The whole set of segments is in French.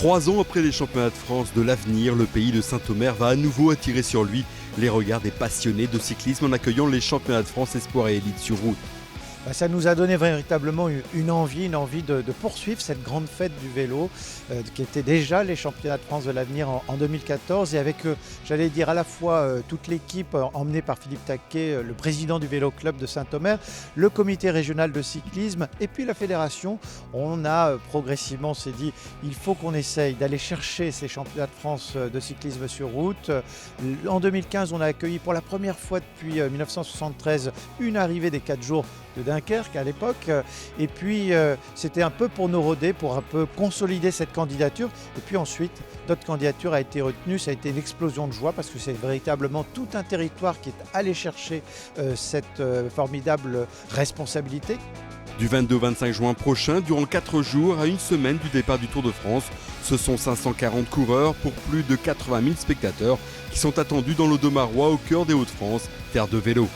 3 ans après les championnats de France de l'avenir, le pays de Saint-Omer va à nouveau attirer sur lui les regards des passionnés de cyclisme en accueillant les championnats de France Espoir et Élite sur route. Ça nous a donné véritablement une envie de poursuivre cette grande fête du vélo qui était déjà les championnats de France de l'avenir en 2014 et avec, j'allais dire, à la fois toute l'équipe emmenée par Philippe Taquet, le président du Vélo Club de Saint-Omer, le comité régional de cyclisme et puis la fédération. On a progressivement, on s'est dit, il faut qu'on essaye d'aller chercher ces championnats de France de cyclisme sur route. En 2015, on a accueilli pour la première fois depuis 1973 une arrivée des 4 jours de Dunkerque à l'époque, et puis c'était un peu pour nous roder, pour un peu consolider cette candidature, et puis ensuite notre candidature a été retenue, ça a été une explosion de joie parce que c'est véritablement tout un territoire qui est allé chercher cette formidable responsabilité. Du 22 au 25 juin prochain, durant 4 jours, à une semaine du départ du Tour de France, ce sont 540 coureurs pour plus de 80 000 spectateurs qui sont attendus dans l'Audomarois au cœur des Hauts-de-France, terre de vélo.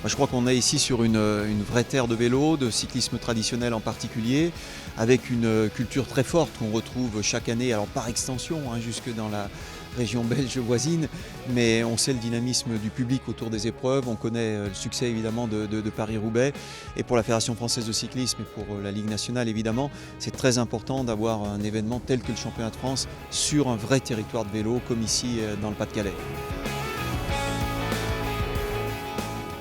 Moi, je crois qu'on est ici sur une vraie terre de vélo, de cyclisme traditionnel en particulier, avec une culture très forte qu'on retrouve chaque année, alors par extension, jusque dans la région belge voisine, mais on sait le dynamisme du public autour des épreuves, on connaît le succès évidemment de Paris-Roubaix, et pour la Fédération française de cyclisme et pour la Ligue nationale évidemment, c'est très important d'avoir un événement tel que le championnat de France sur un vrai territoire de vélo, comme ici dans le Pas-de-Calais.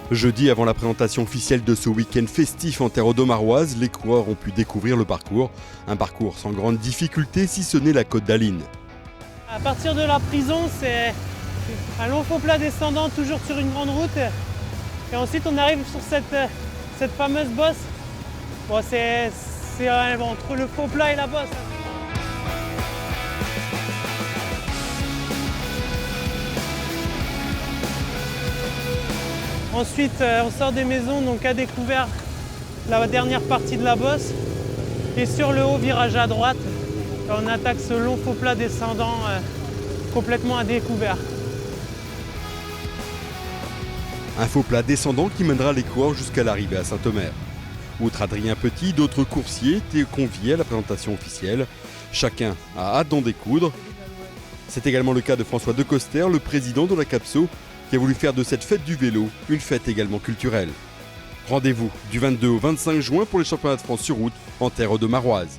Jeudi, avant la présentation officielle de ce week-end festif en terre audomaroise, les coureurs ont pu découvrir le parcours. Un parcours sans grande difficulté, si ce n'est la côte d'Aline. À partir de la prison, c'est un long faux plat descendant, toujours sur une grande route. Et ensuite, on arrive sur cette fameuse bosse. Bon, c'est entre le faux plat et la bosse. Ensuite, on sort des maisons, donc à découvert la dernière partie de la bosse. Et sur le haut virage à droite, on attaque ce long faux plat descendant complètement à découvert. Un faux plat descendant qui mènera les coureurs jusqu'à l'arrivée à Saint-Omer. Outre Adrien Petit, d'autres coursiers étaient conviés à la présentation officielle. Chacun a hâte d'en découdre. C'est également le cas de François Decoster, le président de la Capso, qui a voulu faire de cette fête du vélo une fête également culturelle. Rendez-vous du 22 au 25 juin pour les championnats de France sur route en terre audomaroise.